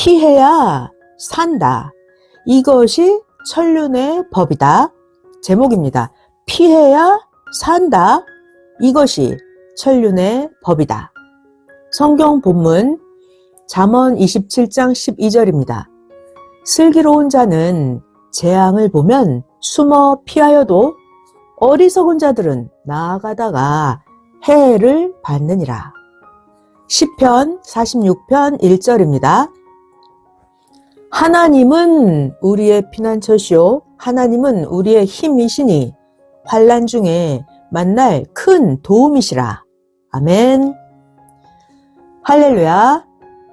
피해야 산다. 이것이 천륜의 법이다. 제목입니다. 피해야 산다. 이것이 천륜의 법이다. 성경 본문 잠언 27장 12절입니다. 슬기로운 자는 재앙을 보면 숨어 피하여도 어리석은 자들은 나아가다가 해를 받느니라. 시편 46편 1절입니다. 하나님은 우리의 피난처시요 하나님은 우리의 힘이시니 환난 중에 만날 큰 도움이시라. 아멘. 할렐루야.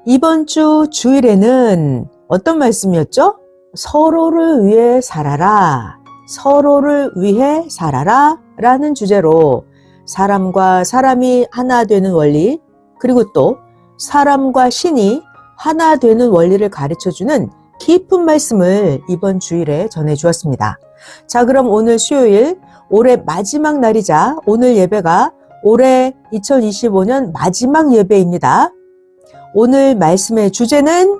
이번 주 주일에는 어떤 말씀이었죠? 서로를 위해 살아라. 서로를 위해 살아라 라는 주제로 사람과 사람이 하나 되는 원리, 그리고 또 사람과 신이 하나 되는 원리를 가르쳐주는 깊은 말씀을 이번 주일에 전해주었습니다. 자, 그럼 오늘 수요일, 올해 마지막 날이자 오늘 예배가 올해 2025년 마지막 예배입니다. 오늘 말씀의 주제는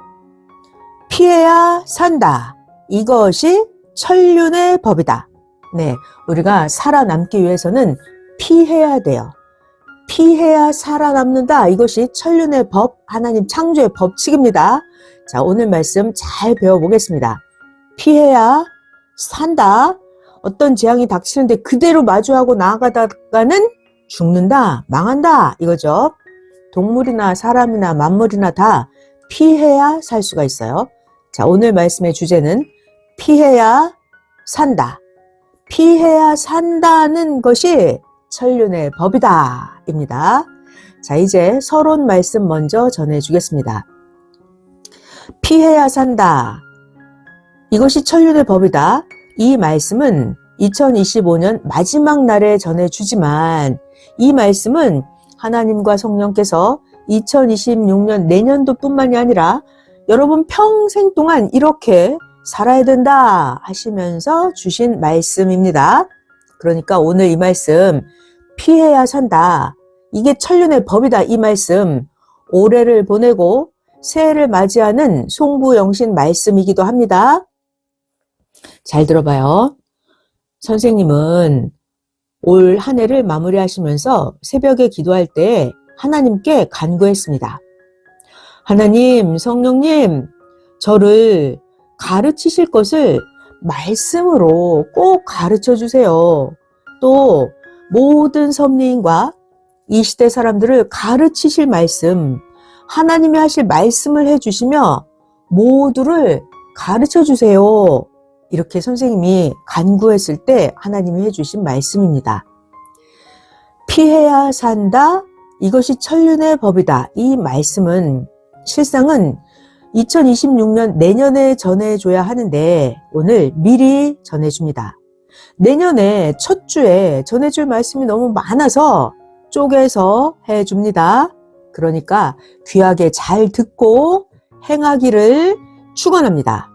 피해야 산다. 이것이 천륜의 법이다. 네, 우리가 살아남기 위해서는 피해야 돼요. 피해야 살아남는다. 이것이 천륜의 법, 하나님 창조의 법칙입니다. 자, 오늘 말씀 잘 배워보겠습니다. 피해야 산다. 어떤 재앙이 닥치는데 그대로 마주하고 나아가다가는 죽는다, 망한다 이거죠. 동물이나 사람이나 만물이나 다 피해야 살 수가 있어요. 자, 오늘 말씀의 주제는 피해야 산다. 피해야 산다는 것이 천륜의 법이다 입니다. 자, 이제 서론 말씀 먼저 전해주겠습니다. 피해야 산다. 이것이 천륜의 법이다. 이 말씀은 2025년 마지막 날에 전해주지만 이 말씀은 하나님과 성령께서 2026년 내년도뿐만이 아니라 여러분 평생 동안 이렇게 살아야 된다 하시면서 주신 말씀입니다. 그러니까 오늘 이 말씀 피해야 산다. 이게 천륜의 법이다. 이 말씀 올해를 보내고 새해를 맞이하는 송구영신 말씀이기도 합니다. 잘 들어봐요. 선생님은 올 한 해를 마무리하시면서 새벽에 기도할 때 하나님께 간구했습니다. 하나님, 성령님, 저를 가르치실 것을 말씀으로 꼭 가르쳐 주세요. 또 모든 섭리인과 이 시대 사람들을 가르치실 말씀, 하나님이 하실 말씀을 해주시며 모두를 가르쳐 주세요. 이렇게 선생님이 간구했을 때 하나님이 해주신 말씀입니다. 피해야 산다. 이것이 천륜의 법이다. 이 말씀은 실상은 2026년 내년에 전해줘야 하는데 오늘 미리 전해줍니다. 내년에 첫 주에 전해줄 말씀이 너무 많아서 쪼개서 해줍니다. 그러니까 귀하게 잘 듣고 행하기를 축원합니다.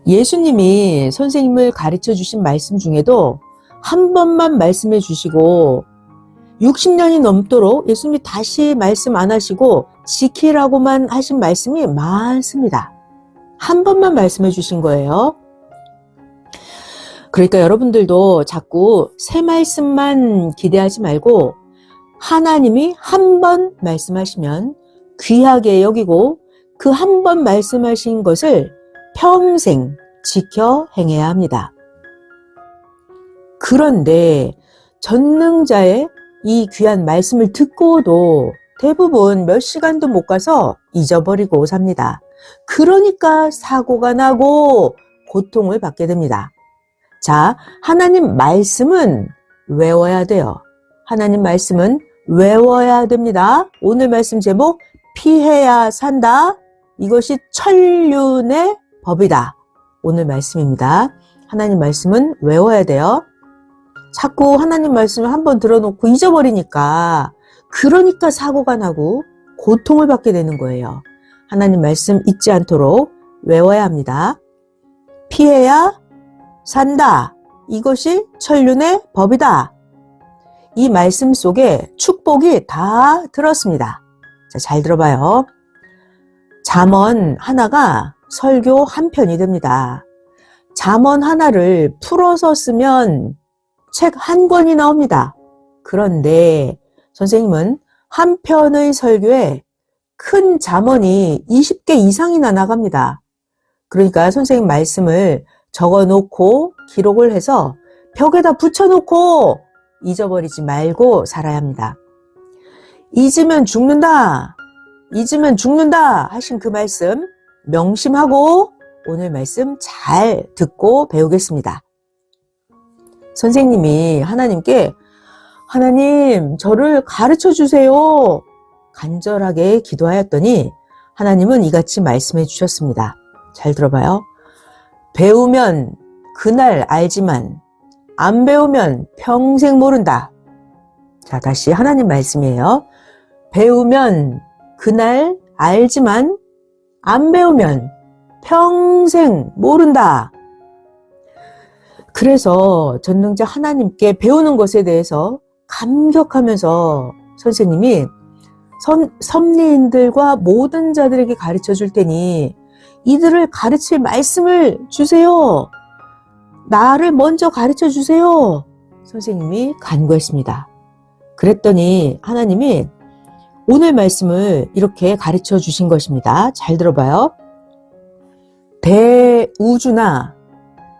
예수님이 선생님을 가르쳐 주신 말씀 중에도 한 번만 말씀해 주시고 60년이 넘도록 예수님이 다시 말씀 안 하시고 지키라고만 하신 말씀이 많습니다. 한 번만 말씀해 주신 거예요. 그러니까 여러분들도 자꾸 새 말씀만 기대하지 말고 하나님이 한 번 말씀하시면 귀하게 여기고 그 한 번 말씀하신 것을 평생 지켜 행해야 합니다. 그런데 전능자의 이 귀한 말씀을 듣고도 대부분 몇 시간도 못 가서 잊어버리고 삽니다. 그러니까 사고가 나고 고통을 받게 됩니다. 자, 하나님 말씀은 외워야 돼요. 하나님 말씀은 외워야 됩니다. 오늘 말씀 제목 피해야 산다. 이것이 천륜의 법이다. 오늘 말씀입니다. 하나님 말씀은 외워야 돼요. 자꾸 하나님 말씀을 한번 들어놓고 잊어버리니까 그러니까 사고가 나고 고통을 받게 되는 거예요. 하나님 말씀 잊지 않도록 외워야 합니다. 피해야 산다. 이것이 천륜의 법이다. 이 말씀 속에 축복이 다 들었습니다. 자, 잘 들어봐요. 잠언 하나가 설교 한 편이 됩니다. 잠언 하나를 풀어서 쓰면 책 한 권이 나옵니다. 그런데 선생님은 한 편의 설교에 큰 잠언이 20개 이상이나 나갑니다. 그러니까 선생님 말씀을 적어놓고 기록을 해서 벽에다 붙여놓고 잊어버리지 말고 살아야 합니다. 잊으면 죽는다, 잊으면 죽는다 하신 그 말씀 명심하고 오늘 말씀 잘 듣고 배우겠습니다. 선생님이 하나님께 하나님 저를 가르쳐 주세요 간절하게 기도하였더니 하나님은 이같이 말씀해 주셨습니다. 잘 들어봐요. 배우면 그날 알지만 안 배우면 평생 모른다. 자, 다시 하나님 말씀이에요. 배우면 그날 알지만 안 배우면 평생 모른다. 그래서 전능자 하나님께 배우는 것에 대해서 감격하면서 선생님이 섭리인들과 모든 자들에게 가르쳐 줄 테니 이들을 가르칠 말씀을 주세요. 나를 먼저 가르쳐 주세요. 선생님이 간구했습니다. 그랬더니 하나님이 오늘 말씀을 이렇게 가르쳐 주신 것입니다. 잘 들어봐요. 대우주나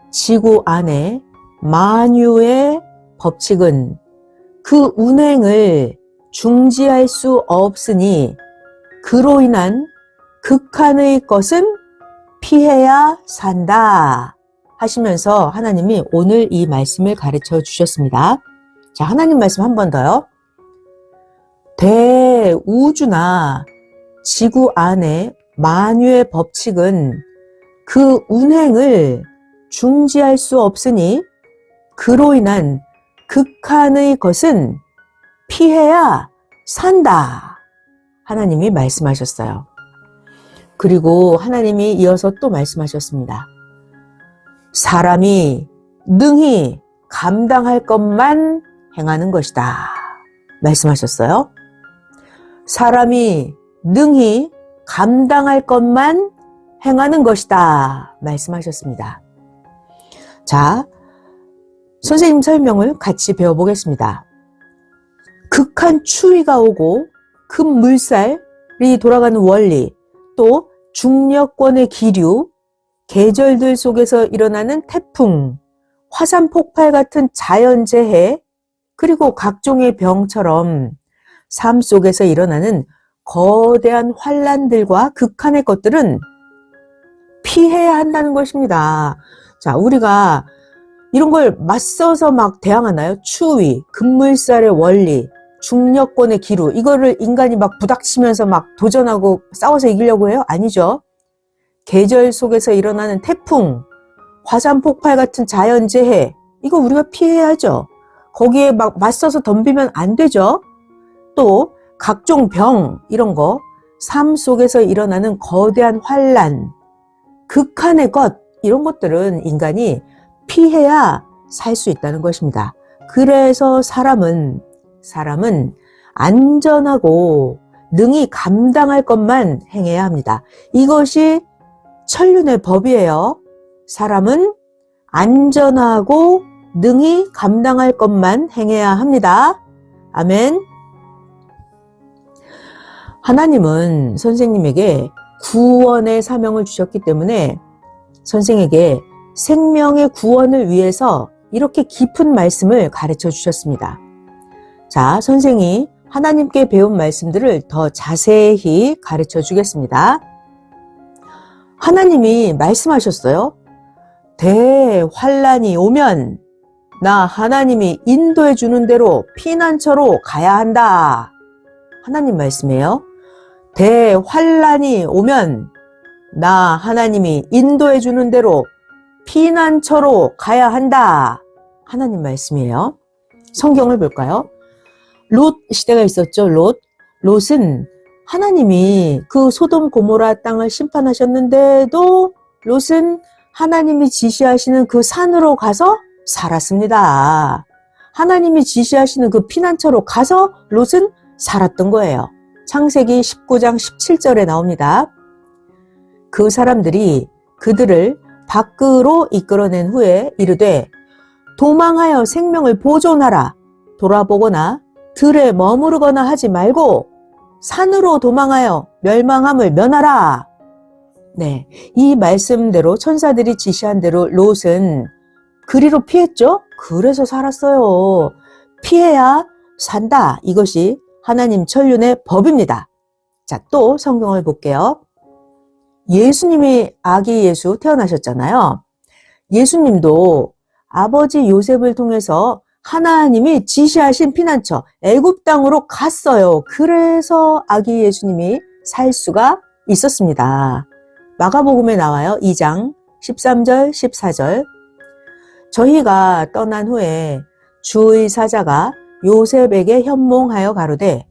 지구 안에 만유의 법칙은 그 운행을 중지할 수 없으니 그로 인한 극한의 것은 피해야 산다 하시면서 하나님이 오늘 이 말씀을 가르쳐 주셨습니다. 자, 하나님 말씀 한 번 더요. 대우주나 지구 안에 만유의 법칙은 그 운행을 중지할 수 없으니 그로 인한 극한의 것은 피해야 산다. 하나님이 말씀하셨어요. 그리고 하나님이 이어서 또 말씀하셨습니다. 사람이 능히 감당할 것만 행하는 것이다. 말씀하셨어요. 사람이 능히 감당할 것만 행하는 것이다. 말씀하셨습니다. 자, 선생님 설명을 같이 배워보겠습니다. 극한 추위가 오고 급물살이 돌아가는 원리, 또 중력권의 기류, 계절들 속에서 일어나는 태풍, 화산 폭발 같은 자연재해, 그리고 각종의 병처럼 삶 속에서 일어나는 거대한 환란들과 극한의 것들은 피해야 한다는 것입니다. 자, 우리가 이런 걸 맞서서 막 대항하나요? 추위, 급물살의 원리, 중력권의 기류, 이거를 인간이 막 부닥치면서 막 도전하고 싸워서 이기려고 해요? 아니죠. 계절 속에서 일어나는 태풍, 화산 폭발 같은 자연재해, 이거 우리가 피해야죠. 거기에 막 맞서서 덤비면 안 되죠. 또 각종 병, 이런 거, 삶 속에서 일어나는 거대한 환란, 극한의 것, 이런 것들은 인간이 피해야 살 수 있다는 것입니다. 그래서 사람은 안전하고 능히 감당할 것만 행해야 합니다. 이것이 천륜의 법이에요. 사람은 안전하고 능히 감당할 것만 행해야 합니다. 아멘. 하나님은 선생님에게 구원의 사명을 주셨기 때문에 선생에게 생명의 구원을 위해서 이렇게 깊은 말씀을 가르쳐 주셨습니다. 자, 선생이 하나님께 배운 말씀들을 더 자세히 가르쳐 주겠습니다. 하나님이 말씀하셨어요. 대환란이 오면 나 하나님이 인도해 주는 대로 피난처로 가야 한다. 하나님 말씀이에요. 대환란이 오면 나 하나님이 인도해 주는 대로 피난처로 가야 한다. 하나님 말씀이에요. 성경을 볼까요? 롯 시대가 있었죠. 롯은 하나님이 그 소돔 고모라 땅을 심판하셨는데도 롯은 하나님이 지시하시는 그 산으로 가서 살았습니다. 하나님이 지시하시는 그 피난처로 가서 롯은 살았던 거예요. 창세기 19장 17절에 나옵니다. 그 사람들이 그들을 밖으로 이끌어낸 후에 이르되 도망하여 생명을 보존하라. 돌아보거나 들에 머무르거나 하지 말고 산으로 도망하여 멸망함을 면하라. 네, 이 말씀대로 천사들이 지시한 대로 롯은 그리로 피했죠? 그래서 살았어요. 피해야 산다. 이것이 하나님 천륜의 법입니다. 자, 또 성경을 볼게요. 예수님이 아기 예수 태어나셨잖아요. 예수님도 아버지 요셉을 통해서 하나님이 지시하신 피난처 애굽 땅으로 갔어요. 그래서 아기 예수님이 살 수가 있었습니다. 마가복음에 나와요. 2장 13절 14절. 저희가 떠난 후에 주의 사자가 요셉에게 현몽하여 가로되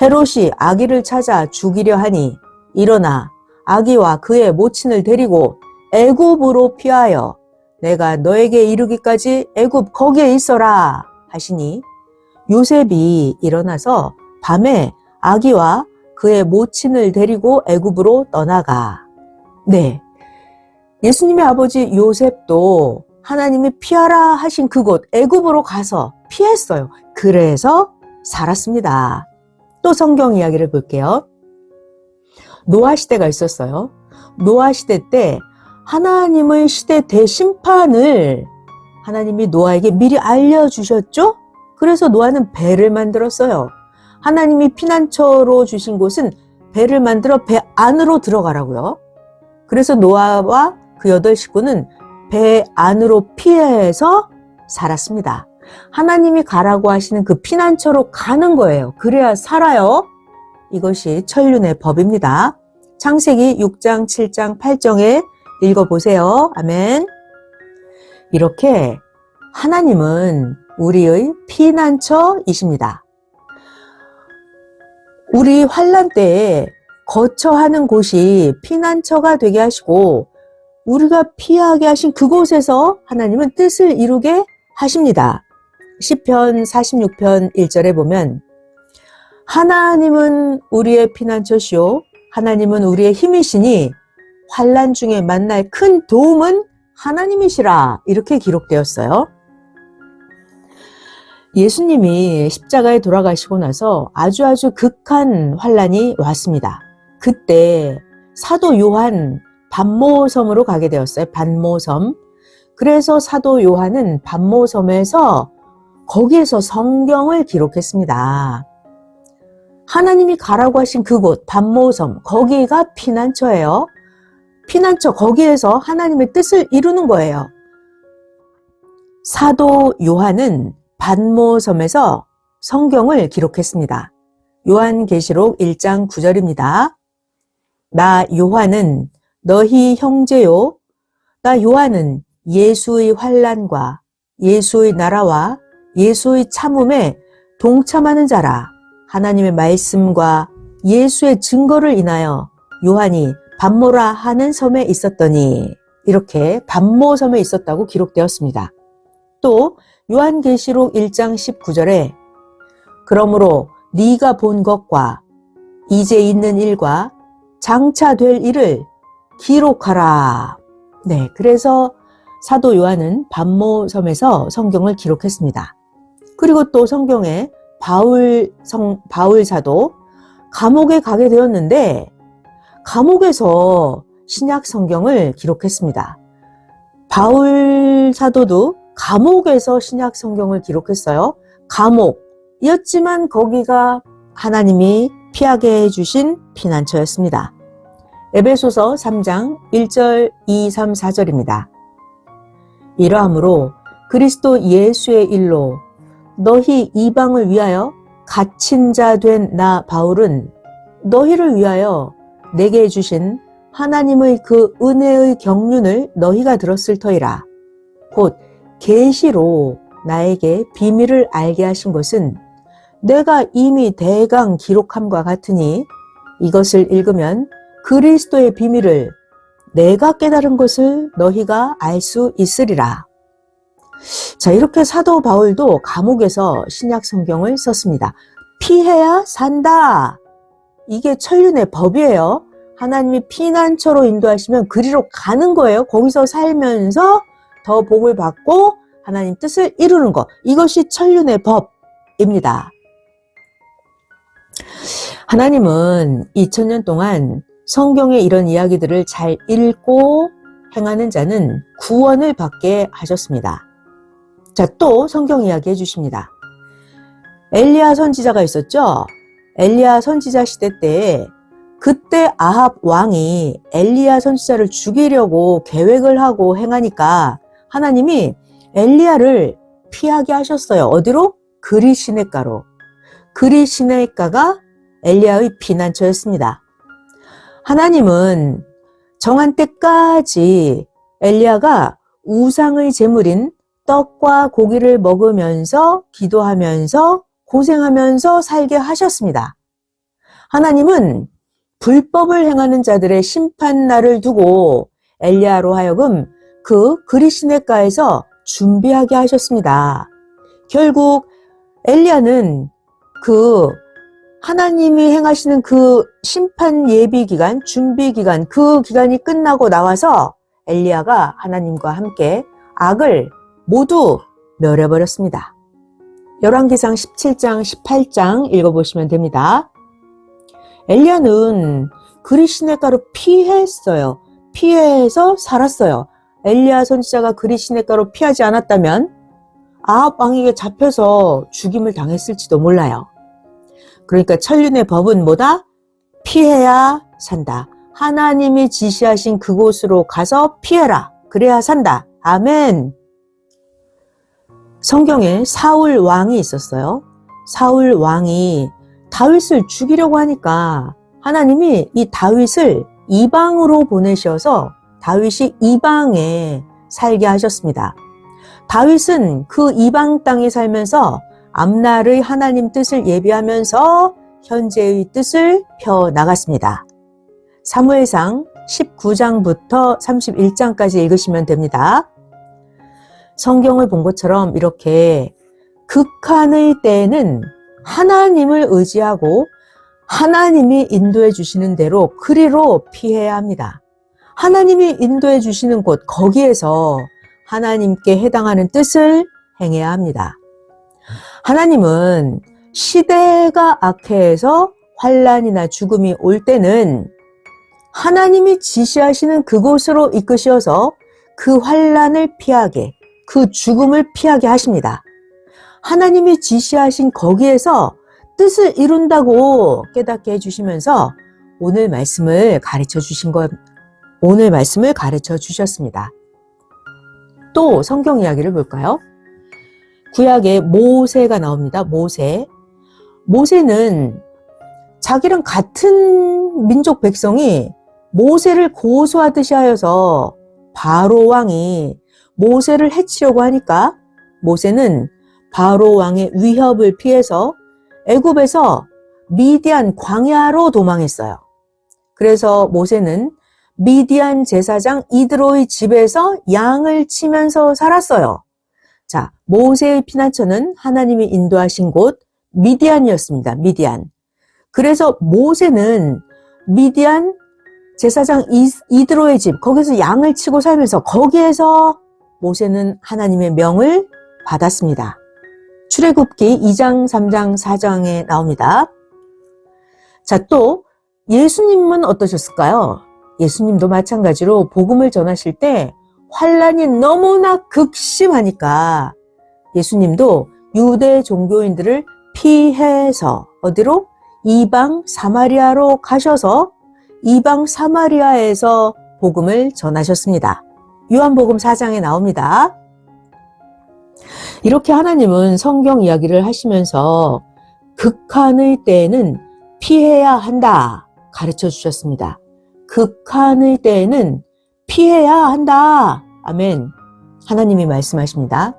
헤롯이 아기를 찾아 죽이려 하니 일어나 아기와 그의 모친을 데리고 애굽으로 피하여 내가 너에게 이르기까지 애굽 거기에 있어라 하시니 요셉이 일어나서 밤에 아기와 그의 모친을 데리고 애굽으로 떠나가. 네, 예수님의 아버지 요셉도 하나님이 피하라 하신 그곳 애굽으로 가서 피했어요. 그래서 살았습니다. 또 성경 이야기를 볼게요. 노아 시대가 있었어요. 노아 시대 때 하나님의 시대 대심판을 하나님이 노아에게 미리 알려주셨죠? 그래서 노아는 배를 만들었어요. 하나님이 피난처로 주신 곳은 배를 만들어 배 안으로 들어가라고요. 그래서 노아와 그 8 식구는 배 안으로 피해서 살았습니다. 하나님이 가라고 하시는 그 피난처로 가는 거예요. 그래야 살아요. 이것이 천륜의 법입니다. 창세기 6장, 7장, 8장에 읽어보세요. 아멘. 이렇게 하나님은 우리의 피난처이십니다. 우리 환난 때에 거처하는 곳이 피난처가 되게 하시고 우리가 피하게 하신 그곳에서 하나님은 뜻을 이루게 하십니다. 시편 46편 1절에 보면 하나님은 우리의 피난처시오 하나님은 우리의 힘이시니 환난 중에 만날 큰 도움은 하나님이시라 이렇게 기록되었어요. 예수님이 십자가에 돌아가시고 나서 아주 극한 환난이 왔습니다. 그때 사도 요한 반모섬으로 가게 되었어요. 반모섬. 그래서 사도 요한은 반모섬에서 거기에서 성경을 기록했습니다. 하나님이 가라고 하신 그곳 반모섬 거기가 피난처예요. 피난처 거기에서 하나님의 뜻을 이루는 거예요. 사도 요한은 반모섬에서 성경을 기록했습니다. 요한계시록 1장 9절입니다. 나 요한은 너희 형제요 나 요한은 예수의 환난과 예수의 나라와 예수의 참음에 동참하는 자라. 하나님의 말씀과 예수의 증거를 인하여 요한이 반모라 하는 섬에 있었더니 이렇게 반모섬에 있었다고 기록되었습니다. 또 요한계시록 1장 19절에 그러므로 네가 본 것과 이제 있는 일과 장차 될 일을 기록하라. 네, 그래서 사도 요한은 반모섬에서 성경을 기록했습니다. 그리고 또 성경에 바울 사도 감옥에 가게 되었는데 감옥에서 신약 성경을 기록했습니다. 바울 사도도 감옥에서 신약 성경을 기록했어요. 감옥이었지만 거기가 하나님이 피하게 해주신 피난처였습니다. 에베소서 3장 1절 2, 3, 4절입니다. 이러함으로 그리스도 예수의 일로 너희 이방을 위하여 갇힌 자 된 나 바울은 너희를 위하여 내게 주신 하나님의 그 은혜의 경륜을 너희가 들었을 터이라. 곧 계시로 나에게 비밀을 알게 하신 것은 내가 이미 대강 기록함과 같으니 이것을 읽으면 그리스도의 비밀을 내가 깨달은 것을 너희가 알 수 있으리라. 자, 이렇게 사도 바울도 감옥에서 신약 성경을 썼습니다. 피해야 산다. 이게 천륜의 법이에요. 하나님이 피난처로 인도하시면 그리로 가는 거예요. 거기서 살면서 더 복을 받고 하나님 뜻을 이루는 것. 이것이 천륜의 법입니다. 하나님은 2000년 동안 성경의 이런 이야기들을 잘 읽고 행하는 자는 구원을 받게 하셨습니다. 자, 또 성경 이야기 해주십니다. 엘리야 선지자가 있었죠? 엘리야 선지자 시대 때 그때 아합 왕이 엘리야 선지자를 죽이려고 계획을 하고 행하니까 하나님이 엘리야를 피하게 하셨어요. 어디로? 그리 시냇가로. 그리 시냇가가 엘리야의 피난처였습니다. 하나님은 정한 때까지 엘리야가 우상의 제물인 떡과 고기를 먹으면서 기도하면서 고생하면서 살게 하셨습니다. 하나님은 불법을 행하는 자들의 심판날을 두고 엘리야로 하여금 그 그리 시냇가에서 준비하게 하셨습니다. 결국 엘리야는 그 하나님이 행하시는 그 심판 예비 기간, 준비 기간, 그 기간이 끝나고 나와서 엘리야가 하나님과 함께 악을 모두 멸해버렸습니다. 열왕기상 17장, 18장 읽어보시면 됩니다. 엘리야는 그리 시냇가로 피했어요. 피해서 살았어요. 엘리야 선지자가 그리 시냇가로 피하지 않았다면 아합 왕에게 잡혀서 죽임을 당했을지도 몰라요. 그러니까 천륜의 법은 뭐다? 피해야 산다. 하나님이 지시하신 그곳으로 가서 피해라. 그래야 산다. 아멘. 성경에 사울 왕이 있었어요. 사울 왕이 다윗을 죽이려고 하니까 하나님이 이 다윗을 이방으로 보내셔서 다윗이 이방에 살게 하셨습니다. 다윗은 그 이방 땅에 살면서 앞날의 하나님 뜻을 예비하면서 현재의 뜻을 펴나갔습니다. 사무엘상 19장부터 31장까지 읽으시면 됩니다. 성경을 본 것처럼 이렇게 극한의 때에는 하나님을 의지하고 하나님이 인도해 주시는 대로 그리로 피해야 합니다. 하나님이 인도해 주시는 곳 거기에서 하나님께 해당하는 뜻을 행해야 합니다. 하나님은 시대가 악해서 환난이나 죽음이 올 때는 하나님이 지시하시는 그곳으로 이끄셔서 그 환난을 피하게, 그 죽음을 피하게 하십니다. 하나님이 지시하신 거기에서 뜻을 이룬다고 깨닫게 해주시면서 오늘 말씀을 가르쳐 주셨습니다. 또 성경 이야기를 볼까요? 구약에 모세가 나옵니다. 모세는 자기랑 같은 민족 백성이 모세를 고소하듯이 하여서 바로 왕이 모세를 해치려고 하니까 모세는 바로 왕의 위협을 피해서 애굽에서 미디안 광야로 도망했어요. 그래서 모세는 미디안 제사장 이드로의 집에서 양을 치면서 살았어요. 자, 모세의 피난처는 하나님이 인도하신 곳 미디안이었습니다. 미디안. 그래서 모세는 미디안 제사장 이드로의 집, 거기서 양을 치고 살면서 거기에서 모세는 하나님의 명을 받았습니다. 출애굽기 2장, 3장, 4장에 나옵니다. 자, 또 예수님은 어떠셨을까요? 예수님도 마찬가지로 복음을 전하실 때 환난이 너무나 극심하니까 예수님도 유대 종교인들을 피해서 어디로? 이방 사마리아로 가셔서 이방 사마리아에서 복음을 전하셨습니다. 요한복음 4장에 나옵니다. 이렇게 하나님은 성경 이야기를 하시면서 극한의 때에는 피해야 한다 가르쳐 주셨습니다. 극한의 때에는 피해야 한다. 아멘. 하나님이 말씀하십니다.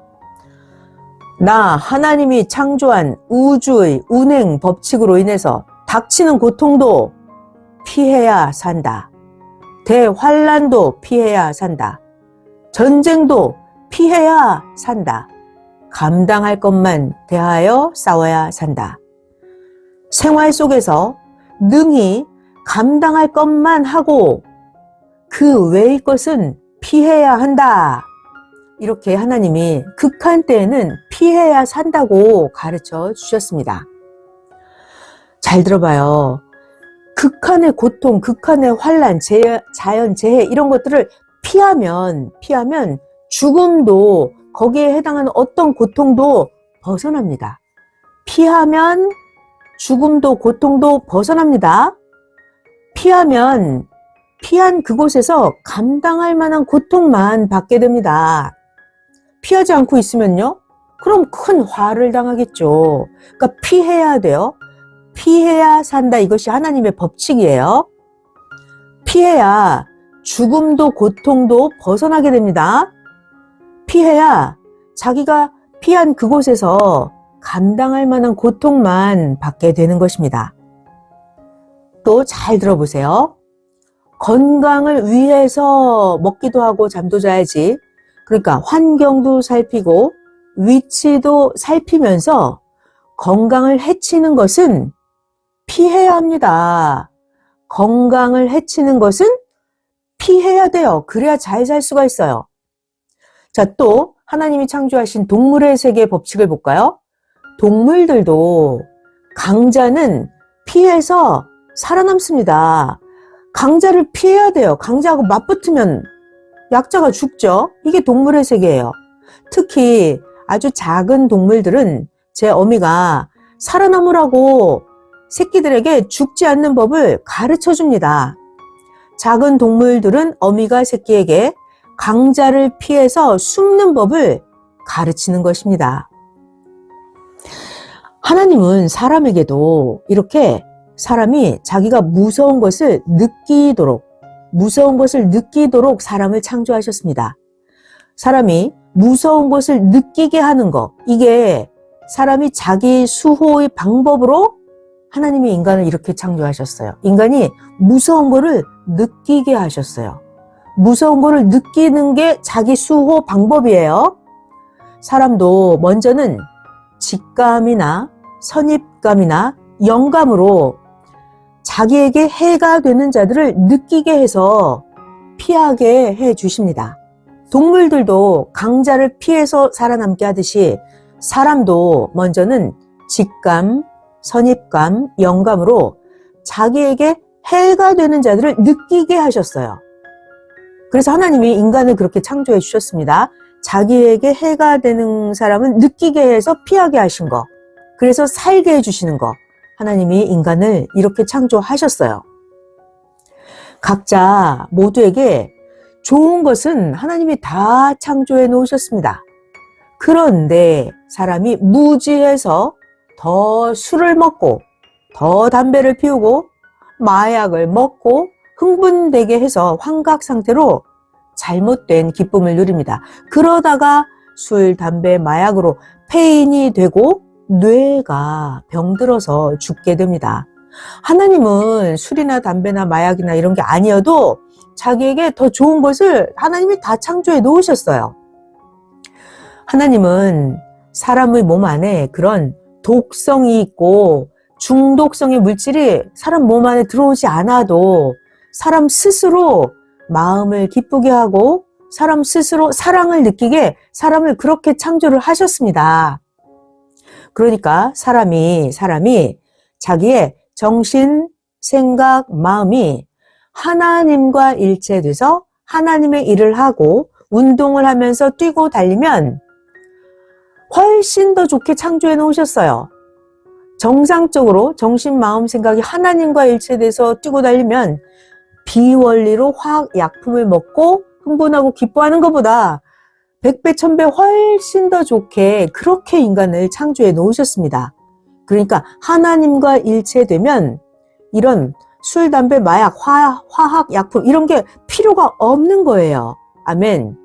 나 하나님이 창조한 우주의 운행 법칙으로 인해서 닥치는 고통도 피해야 산다. 대환란도 피해야 산다. 전쟁도 피해야 산다. 감당할 것만 대하여 싸워야 산다. 생활 속에서 능히 감당할 것만 하고 그 외의 것은 피해야 한다. 이렇게 하나님이 극한 때에는 피해야 산다고 가르쳐 주셨습니다. 잘 들어봐요. 극한의 고통, 극한의 환난, 자연재해 이런 것들을 피하면 죽음도 거기에 해당하는 어떤 고통도 벗어납니다. 피하면 죽음도 고통도 벗어납니다. 피한 그곳에서 감당할 만한 고통만 받게 됩니다. 피하지 않고 있으면요? 그럼 큰 화를 당하겠죠. 그러니까 피해야 돼요. 피해야 산다. 이것이 하나님의 법칙이에요. 피해야 죽음도 고통도 벗어나게 됩니다. 피해야 자기가 피한 그곳에서 감당할 만한 고통만 받게 되는 것입니다. 또 잘 들어보세요. 건강을 위해서 먹기도 하고 잠도 자야지. 그러니까 환경도 살피고 위치도 살피면서 건강을 해치는 것은 피해야 합니다. 건강을 해치는 것은 피해야 돼요. 그래야 잘 살 수가 있어요. 자, 또 하나님이 창조하신 동물의 세계의 법칙을 볼까요? 동물들도 강자는 피해서 살아남습니다. 강자를 피해야 돼요. 강자하고 맞붙으면 약자가 죽죠. 이게 동물의 세계예요. 특히 아주 작은 동물들은 제 어미가 살아남으라고 새끼들에게 죽지 않는 법을 가르쳐 줍니다. 작은 동물들은 어미가 새끼에게 강자를 피해서 숨는 법을 가르치는 것입니다. 하나님은 사람에게도 이렇게 사람이 자기가 무서운 것을 느끼도록 사람을 창조하셨습니다. 사람이 무서운 것을 느끼게 하는 것, 이게 사람이 자기 수호의 방법으로 하나님이 인간을 이렇게 창조하셨어요. 인간이 무서운 거를 느끼게 하셨어요. 무서운 거를 느끼는 게 자기 수호 방법이에요. 사람도 먼저는 직감이나 선입감이나 영감으로 자기에게 해가 되는 자들을 느끼게 해서 피하게 해 주십니다. 동물들도 강자를 피해서 살아남게 하듯이 사람도 먼저는 직감, 선입감, 영감으로 자기에게 해가 되는 자들을 느끼게 하셨어요. 그래서 하나님이 인간을 그렇게 창조해 주셨습니다. 자기에게 해가 되는 사람은 느끼게 해서 피하게 하신 거. 그래서 살게 해주시는 거. 하나님이 인간을 이렇게 창조하셨어요. 각자 모두에게 좋은 것은 하나님이 다 창조해 놓으셨습니다. 그런데 사람이 무지해서 더 술을 먹고 더 담배를 피우고 마약을 먹고 흥분되게 해서 환각 상태로 잘못된 기쁨을 누립니다. 그러다가 술, 담배, 마약으로 폐인이 되고 뇌가 병들어서 죽게 됩니다. 하나님은 술이나 담배나 마약이나 이런 게 아니어도 자기에게 더 좋은 것을 하나님이 다 창조해 놓으셨어요. 하나님은 사람의 몸 안에 그런 독성이 있고 중독성의 물질이 사람 몸 안에 들어오지 않아도 사람 스스로 마음을 기쁘게 하고 사람 스스로 사랑을 느끼게 사람을 그렇게 창조를 하셨습니다. 그러니까 사람이 자기의 정신, 생각, 마음이 하나님과 일체돼서 하나님의 일을 하고 운동을 하면서 뛰고 달리면 훨씬 더 좋게 창조해 놓으셨어요. 정상적으로 정신, 마음, 생각이 하나님과 일체돼서 뛰고 달리면 비원리로 화학약품을 먹고 흥분하고 기뻐하는 것보다 100배, 1000배 훨씬 더 좋게 그렇게 인간을 창조해 놓으셨습니다. 그러니까 하나님과 일체되면 이런 술, 담배, 마약, 화학약품 이런 게 필요가 없는 거예요. 아멘.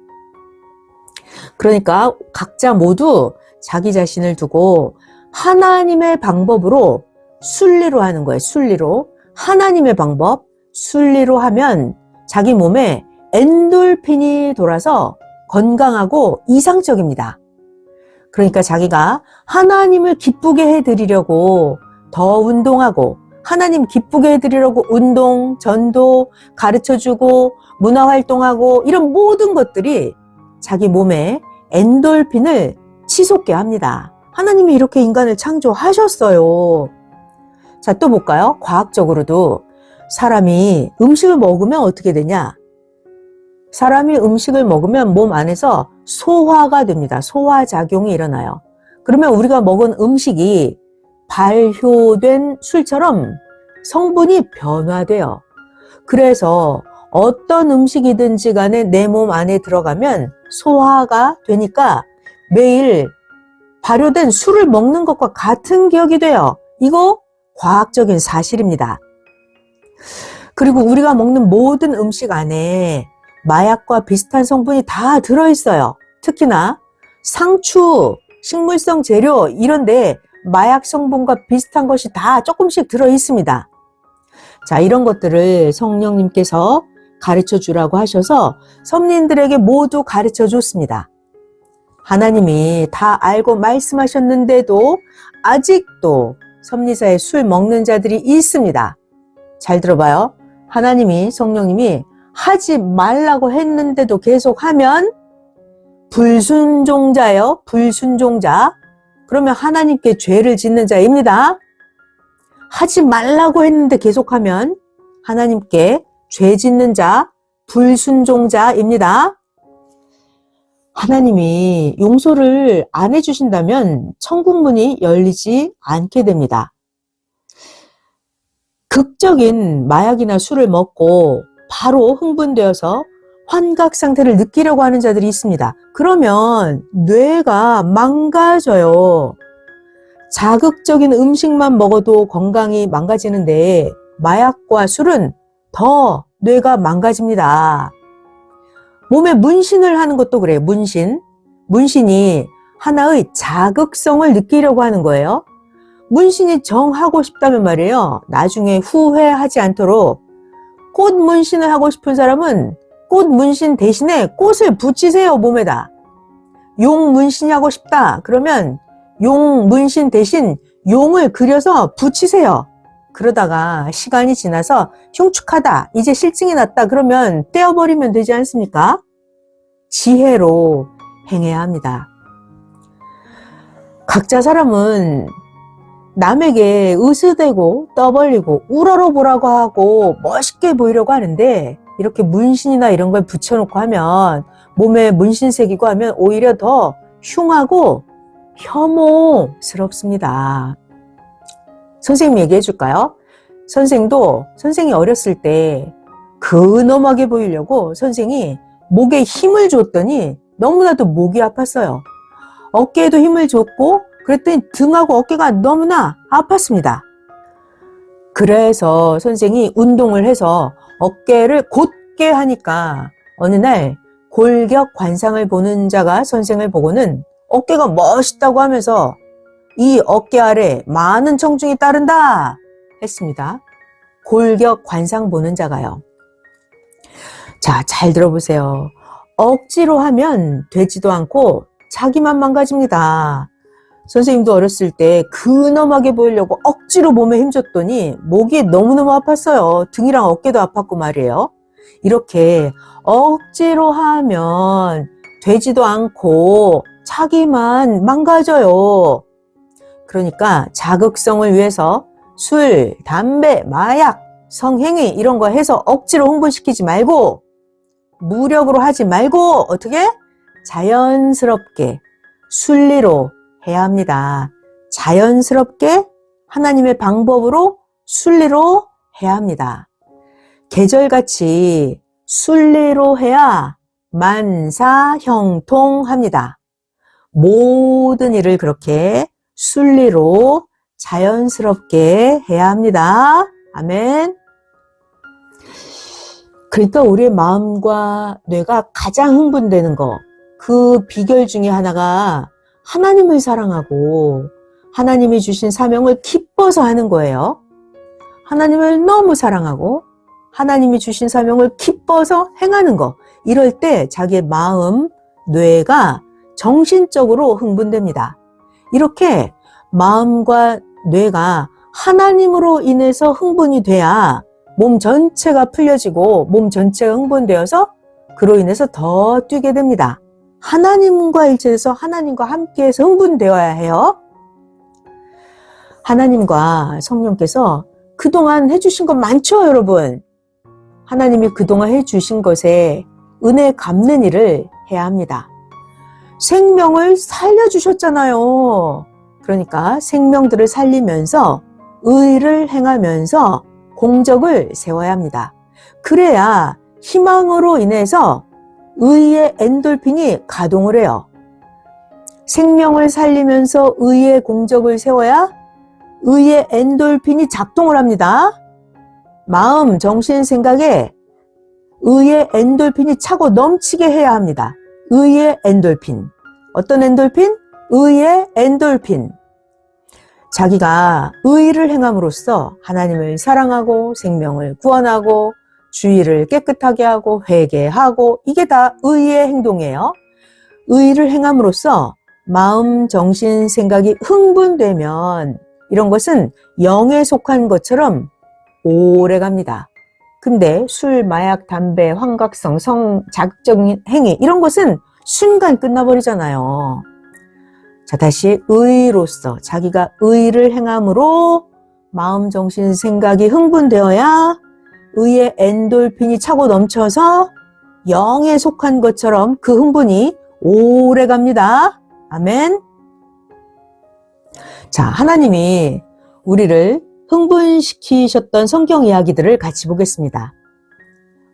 그러니까 각자 모두 자기 자신을 두고 하나님의 방법으로 순리로 하는 거예요. 순리로. 하나님의 방법, 순리로 하면 자기 몸에 엔돌핀이 돌아서 건강하고 이상적입니다. 그러니까 자기가 하나님을 기쁘게 해드리려고 더 운동하고 하나님 기쁘게 해드리려고 운동, 전도, 가르쳐주고 문화활동하고 이런 모든 것들이 자기 몸에 엔돌핀을 치솟게 합니다. 하나님이 이렇게 인간을 창조하셨어요. 자, 또 볼까요? 과학적으로도 사람이 음식을 먹으면 어떻게 되냐? 사람이 음식을 먹으면 몸 안에서 소화가 됩니다. 소화작용이 일어나요. 그러면 우리가 먹은 음식이 발효된 술처럼 성분이 변화돼요. 그래서 어떤 음식이든지 간에 내 몸 안에 들어가면 소화가 되니까 매일 발효된 술을 먹는 것과 같은 기억이 돼요. 이거 과학적인 사실입니다. 그리고 우리가 먹는 모든 음식 안에 마약과 비슷한 성분이 다 들어있어요. 특히나 상추, 식물성 재료 이런데 마약 성분과 비슷한 것이 다 조금씩 들어있습니다. 자, 이런 것들을 성령님께서 가르쳐 주라고 하셔서 선민들에게 모두 가르쳐 줬습니다. 하나님이 다 알고 말씀하셨는데도 아직도 섭리사에 술 먹는 자들이 있습니다. 잘 들어봐요. 하나님이, 성령님이 하지 말라고 했는데도 계속하면 불순종자예요. 불순종자. 그러면 하나님께 죄를 짓는 자입니다. 하지 말라고 했는데 계속하면 하나님께 죄 짓는 자, 불순종자입니다. 하나님이 용서를 안 해주신다면 천국문이 열리지 않게 됩니다. 극적인 마약이나 술을 먹고 바로 흥분되어서 환각 상태를 느끼려고 하는 자들이 있습니다. 그러면 뇌가 망가져요. 자극적인 음식만 먹어도 건강이 망가지는데 마약과 술은 더 뇌가 망가집니다. 몸에 문신을 하는 것도 그래요. 문신. 문신이 하나의 자극성을 느끼려고 하는 거예요. 문신이 정하고 싶다면 말이에요. 나중에 후회하지 않도록 꽃 문신을 하고 싶은 사람은 꽃 문신 대신에 꽃을 붙이세요. 몸에다. 용 문신이 하고 싶다. 그러면 용 문신 대신 용을 그려서 붙이세요. 그러다가 시간이 지나서 흉측하다. 이제 실증이 났다. 그러면 떼어버리면 되지 않습니까? 지혜로 행해야 합니다. 각자 사람은 남에게 으스대고 떠벌리고 우러러보라고 하고 멋있게 보이려고 하는데 이렇게 문신이나 이런 걸 붙여놓고 하면 몸에 문신 새기고 하면 오히려 더 흉하고 혐오스럽습니다. 선생님 얘기해 줄까요? 선생이 어렸을 때 근엄하게 보이려고 선생이 목에 힘을 줬더니 너무나도 목이 아팠어요. 어깨에도 힘을 줬고 그랬더니 등하고 어깨가 너무나 아팠습니다. 그래서 선생이 운동을 해서 어깨를 곧게 하니까 어느 날 골격 관상을 보는 자가 선생을 보고는 어깨가 멋있다고 하면서 이 어깨 아래 많은 청중이 따른다 했습니다. 골격 관상 보는 자가요. 자, 잘 들어보세요. 억지로 하면 되지도 않고 자기만 망가집니다. 선생님도 어렸을 때 근엄하게 보이려고 억지로 몸에 힘줬더니 목이 너무너무 아팠어요. 등이랑 어깨도 아팠고 말이에요. 이렇게 억지로 하면 되지도 않고 자기만 망가져요. 그러니까 자극성을 위해서 술, 담배, 마약, 성행위 이런 거 해서 억지로 흥분시키지 말고 무력으로 하지 말고 어떻게? 자연스럽게 순리로 해야 합니다. 자연스럽게 하나님의 방법으로 순리로 해야 합니다. 계절같이 순리로 해야 만사형통합니다. 모든 일을 그렇게 순리로 자연스럽게 해야 합니다. 아멘. 그러니까 우리의 마음과 뇌가 가장 흥분되는 거, 그 비결 중에 하나가 하나님을 사랑하고 하나님이 주신 사명을 기뻐서 하는 거예요. 하나님을 너무 사랑하고 하나님이 주신 사명을 기뻐서 행하는 거. 이럴 때 자기의 마음, 뇌가 정신적으로 흥분됩니다. 이렇게 마음과 뇌가 하나님으로 인해서 흥분이 돼야 몸 전체가 풀려지고 몸 전체가 흥분되어서 그로 인해서 더 뛰게 됩니다. 하나님과 일치해서 하나님과 함께해서 흥분되어야 해요. 하나님과 성령께서 그동안 해주신 것 많죠, 여러분? 하나님이 그동안 해주신 것에 은혜 갚는 일을 해야 합니다. 생명을 살려주셨잖아요. 그러니까 생명들을 살리면서 의를 행하면서 공적을 세워야 합니다. 그래야 희망으로 인해서 의의 엔돌핀이 가동을 해요. 생명을 살리면서 의의 공적을 세워야 의의 엔돌핀이 작동을 합니다. 마음, 정신, 생각에 의의 엔돌핀이 차고 넘치게 해야 합니다. 의의 엔돌핀. 어떤 엔돌핀? 의의 엔돌핀. 자기가 의를 행함으로써 하나님을 사랑하고 생명을 구원하고 주의를 깨끗하게 하고 회개하고 이게 다 의의 행동이에요. 의를 행함으로써 마음, 정신, 생각이 흥분되면 이런 것은 영에 속한 것처럼 오래 갑니다. 근데 술, 마약, 담배, 환각성, 자극적인 행위 이런 것은 순간 끝나버리잖아요. 자, 다시 의로서 자기가 의를 행함으로 마음, 정신, 생각이 흥분되어야 의의 엔돌핀이 차고 넘쳐서 영에 속한 것처럼 그 흥분이 오래 갑니다. 아멘. 자, 하나님이 우리를 흥분시키셨던 성경 이야기들을 같이 보겠습니다.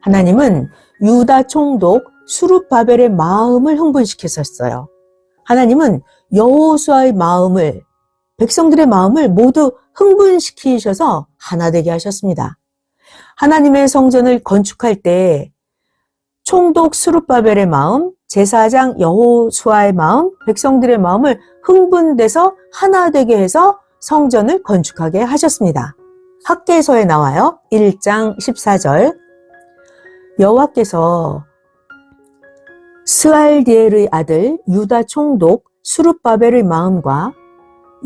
하나님은 유다 총독 수룹바벨의 마음을 흥분시켰었어요. 하나님은 여호수아의 마음을, 백성들의 마음을 모두 흥분시키셔서 하나 되게 하셨습니다. 하나님의 성전을 건축할 때 총독 수룹바벨의 마음, 제사장 여호수아의 마음, 백성들의 마음을 흥분돼서 하나 되게 해서 성전을 건축하게 하셨습니다. 학개서에 나와요. 1장 14절. 여호와께서 스알디엘의 아들 유다 총독 수룹바벨의 마음과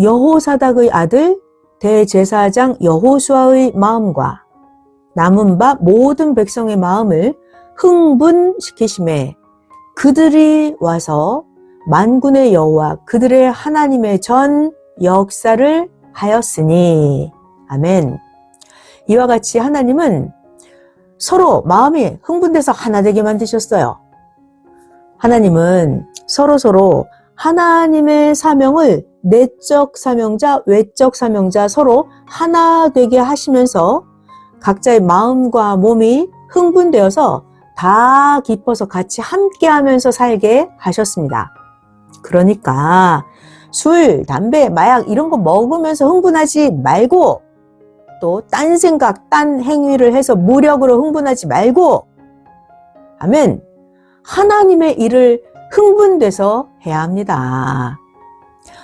여호사닥의 아들 대제사장 여호수아의 마음과 남은 바 모든 백성의 마음을 흥분시키심에 그들이 와서 만군의 여호와 그들의 하나님의 전 역사를 하였으니. 아멘. 이와 같이 하나님은 서로 마음이 흥분돼서 하나 되게 만드셨어요. 하나님은 서로 하나님의 사명을 내적 사명자, 외적 사명자 서로 하나 되게 하시면서 각자의 마음과 몸이 흥분되어서 다 깊어서 같이 함께 하면서 살게 하셨습니다. 그러니까 술, 담배, 마약 이런 거 먹으면서 흥분하지 말고 또 딴 생각, 딴 행위를 해서 무력으로 흥분하지 말고 아멘. 하나님의 일을 흥분돼서 해야 합니다.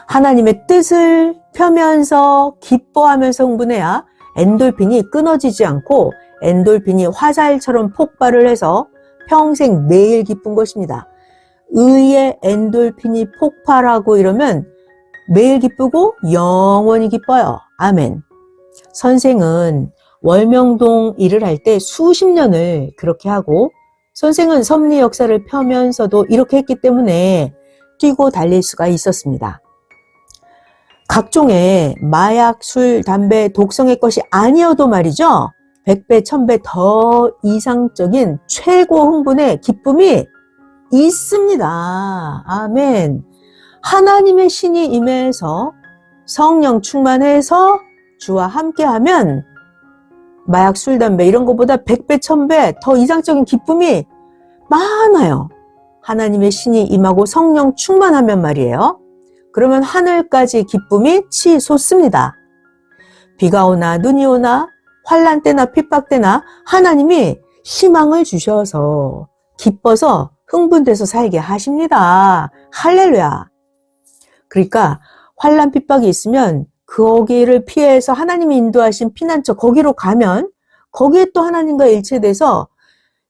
하나님의 뜻을 펴면서 기뻐하면서 흥분해야 엔돌핀이 끊어지지 않고 엔돌핀이 화살처럼 폭발을 해서 평생 매일 기쁜 것입니다. 의의 엔돌핀이 폭발하고 이러면 매일 기쁘고 영원히 기뻐요. 아멘. 선생은 월명동 일을 할 때 수십 년을 그렇게 하고 선생은 섭리 역사를 펴면서도 이렇게 했기 때문에 뛰고 달릴 수가 있었습니다. 각종의 마약, 술, 담배, 독성의 것이 아니어도 말이죠. 100배, 1000배 더 이상적인 최고 흥분의 기쁨이 있습니다. 아멘. 하나님의 신이 임해서 성령 충만해서 주와 함께하면 마약, 술, 담배 이런 것보다 100배, 1000배 더 이상적인 기쁨이 많아요. 하나님의 신이 임하고 성령 충만하면 말이에요. 그러면 하늘까지 기쁨이 치솟습니다. 비가 오나 눈이 오나 환난 때나 핍박 때나 하나님이 희망을 주셔서 기뻐서 흥분돼서 살게 하십니다. 할렐루야. 그러니까 환난 핍박이 있으면 거기를 피해서 하나님이 인도하신 피난처 거기로 가면 거기에 또 하나님과 일체돼서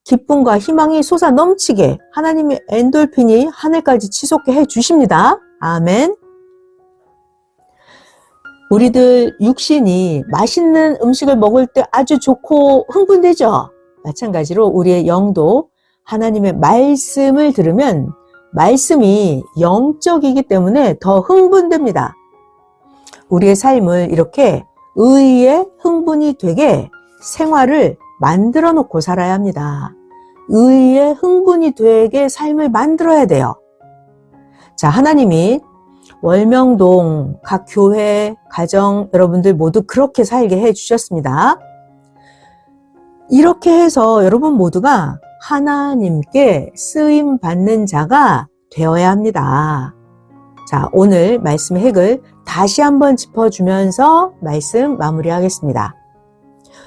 기쁨과 희망이 솟아 넘치게 하나님의 엔돌핀이 하늘까지 치솟게 해 주십니다. 아멘. 우리들 육신이 맛있는 음식을 먹을 때 아주 좋고 흥분되죠. 마찬가지로 우리의 영도 하나님의 말씀을 들으면 말씀이 영적이기 때문에 더 흥분됩니다. 우리의 삶을 이렇게 의에 흥분이 되게 생활을 만들어 놓고 살아야 합니다. 의에 흥분이 되게 삶을 만들어야 돼요. 자, 하나님이 월명동, 각 교회, 가정 여러분들 모두 그렇게 살게 해주셨습니다. 이렇게 해서 여러분 모두가 하나님께 쓰임받는 자가 되어야 합니다. 자, 오늘 말씀의 핵을 다시 한번 짚어주면서 말씀 마무리하겠습니다.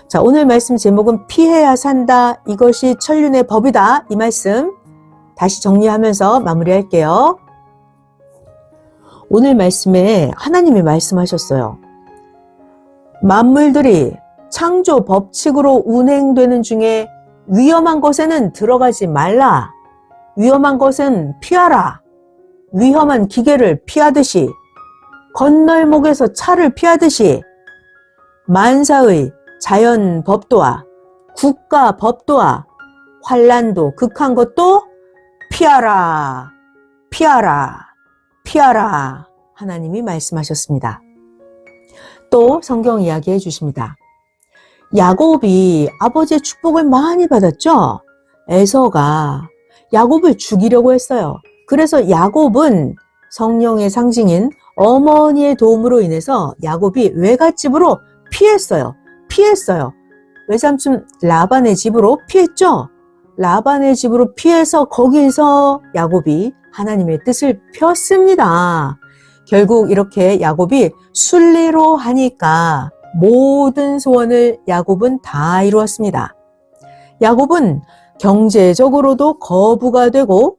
자, 오늘 말씀 제목은 피해야 산다. 이것이 천륜의 법이다. 이 말씀 다시 정리하면서 마무리할게요. 오늘 말씀에 하나님이 말씀하셨어요. 만물들이 창조 법칙으로 운행되는 중에 위험한 것에는 들어가지 말라. 위험한 것은 피하라. 위험한 기계를 피하듯이 건널목에서 차를 피하듯이 만사의 자연 법도와 국가 법도와 환난도 극한 것도 피하라. 피하라. 피하라. 하나님이 말씀하셨습니다. 또 성경 이야기해 주십니다. 야곱이 아버지의 축복을 많이 받았죠? 에서가 야곱을 죽이려고 했어요. 그래서 야곱은 성령의 상징인 어머니의 도움으로 인해서 야곱이 외갓집으로 피했어요. 외삼촌 라반의 집으로 피했죠? 라반의 집으로 피해서 거기서 야곱이 하나님의 뜻을 폈습니다. 결국 이렇게 야곱이 순리로 하니까 모든 소원을 야곱은 다 이루었습니다. 야곱은 경제적으로도 거부가 되고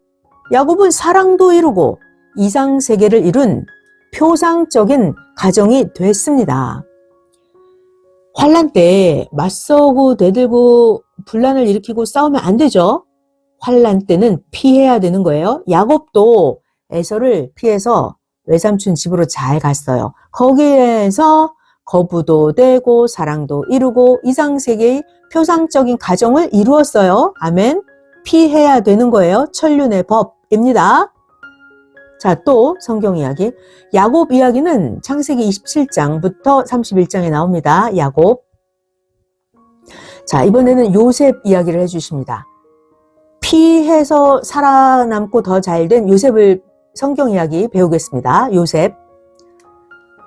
야곱은 사랑도 이루고 이상세계를 이룬 표상적인 가정이 됐습니다. 환난 때 맞서고 대들고 분란을 일으키고 싸우면 안 되죠. 환난 때는 피해야 되는 거예요. 야곱도 에서를 피해서 외삼촌 집으로 잘 갔어요. 거기에서 거부도 되고 사랑도 이루고 이상세계의 표상적인 가정을 이루었어요. 아멘. 피해야 되는 거예요. 천륜의 법입니다. 자, 또 성경 이야기. 야곱 이야기는 창세기 27장부터 31장에 나옵니다. 야곱. 자, 이번에는 요셉 이야기를 해주십니다. 피해서 살아남고 더 잘된 요셉을 성경 이야기 배우겠습니다.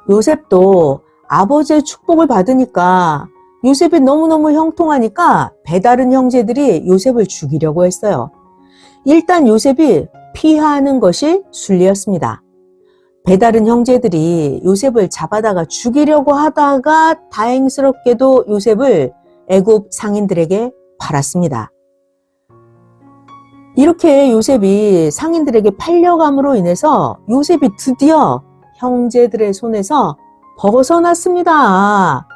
요셉도 아버지의 축복을 받으니까 요셉이 너무너무 형통하니까 배다른 형제들이 요셉을 죽이려고 했어요. 일단 요셉이 피하는 것이 순리였습니다. 배다른 형제들이 요셉을 잡아다가 죽이려고 하다가 다행스럽게도 요셉을 애굽 상인들에게 팔았습니다. 이렇게 요셉이 상인들에게 팔려감으로 인해서 요셉이 드디어 형제들의 손에서 벗어났습니다.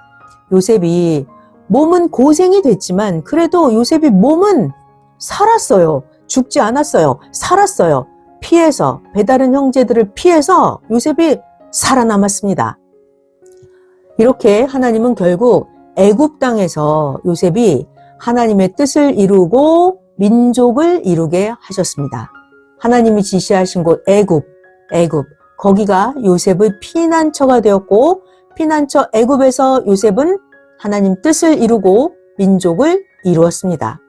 요셉이 몸은 고생이 됐지만 그래도 요셉이 몸은 살았어요. 죽지 않았어요. 살았어요. 피해서 배다른 형제들을 피해서 요셉이 살아남았습니다. 이렇게 하나님은 결국 애굽 땅에서 요셉이 하나님의 뜻을 이루고 민족을 이루게 하셨습니다. 하나님이 지시하신 곳 애굽. 거기가 요셉의 피난처가 되었고 피난처 애굽에서 요셉은 하나님 뜻을 이루고 민족을 이루었습니다.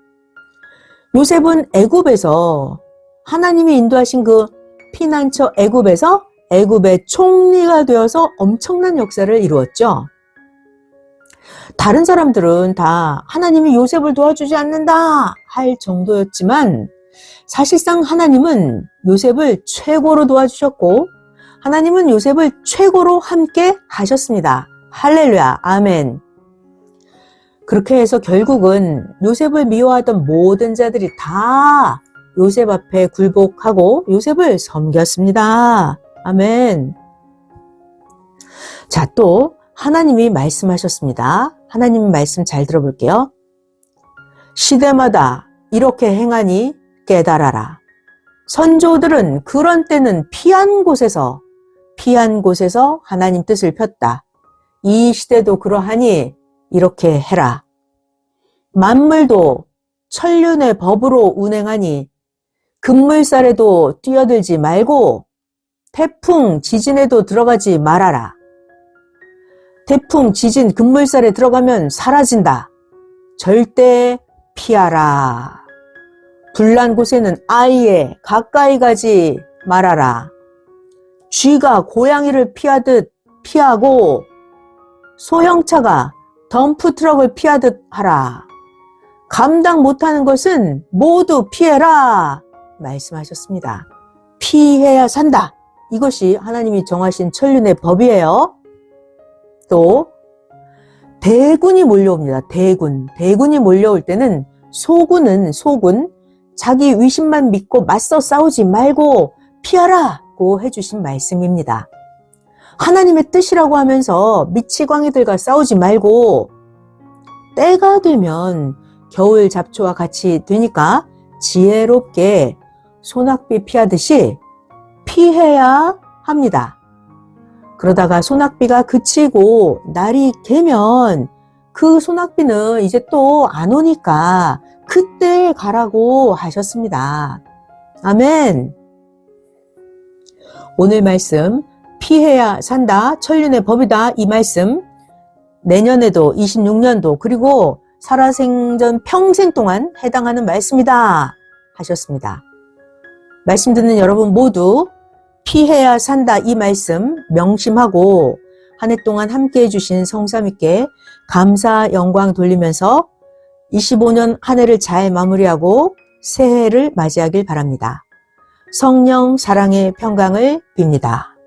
요셉은 애굽에서 하나님이 인도하신 그 피난처 애굽에서 애굽의 총리가 되어서 엄청난 역사를 이루었죠. 다른 사람들은 다 하나님이 요셉을 도와주지 않는다 할 정도였지만 사실상 하나님은 요셉을 최고로 도와주셨고 하나님은 요셉을 최고로 함께 하셨습니다. 할렐루야, 아멘. 그렇게 해서 결국은 요셉을 미워하던 모든 자들이 다 요셉 앞에 굴복하고 요셉을 섬겼습니다. 아멘. 자, 또 하나님이 말씀하셨습니다. 하나님 말씀 잘 들어볼게요. 시대마다 이렇게 행하니 깨달아라. 선조들은 그런 때는 피한 곳에서 하나님 뜻을 폈다. 이 시대도 그러하니 이렇게 해라. 만물도 천륜의 법으로 운행하니 급물살에도 뛰어들지 말고 태풍, 지진에도 들어가지 말아라. 태풍, 지진, 급물살에 들어가면 사라진다. 절대 피하라. 불난 곳에는 아예 가까이 가지 말아라. 쥐가 고양이를 피하듯 피하고 소형차가 덤프트럭을 피하듯 하라. 감당 못하는 것은 모두 피해라 말씀하셨습니다. 피해야 산다. 이것이 하나님이 정하신 천륜의 법이에요. 또 대군이 몰려옵니다. 대군이 몰려올 때는 소군 자기 위신만 믿고 맞서 싸우지 말고 피하라고 해주신 말씀입니다. 하나님의 뜻이라고 하면서 미치광이들과 싸우지 말고 때가 되면 겨울 잡초와 같이 되니까 지혜롭게 소낙비 피하듯이 피해야 합니다. 그러다가 소낙비가 그치고 날이 개면 그 소낙비는 이제 또 안 오니까 그때 가라고 하셨습니다. 아멘. 오늘 말씀 피해야 산다. 천륜의 법이다. 이 말씀 내년에도 26년도 그리고 살아생전 평생 동안 해당하는 말씀이다 하셨습니다. 말씀 듣는 여러분 모두 피해야 산다 이 말씀 명심하고 한 해 동안 함께 해주신 성삼위께 감사 영광 돌리면서 25년 한 해를 잘 마무리하고 새해를 맞이하길 바랍니다. 성령 사랑의 평강을 빕니다.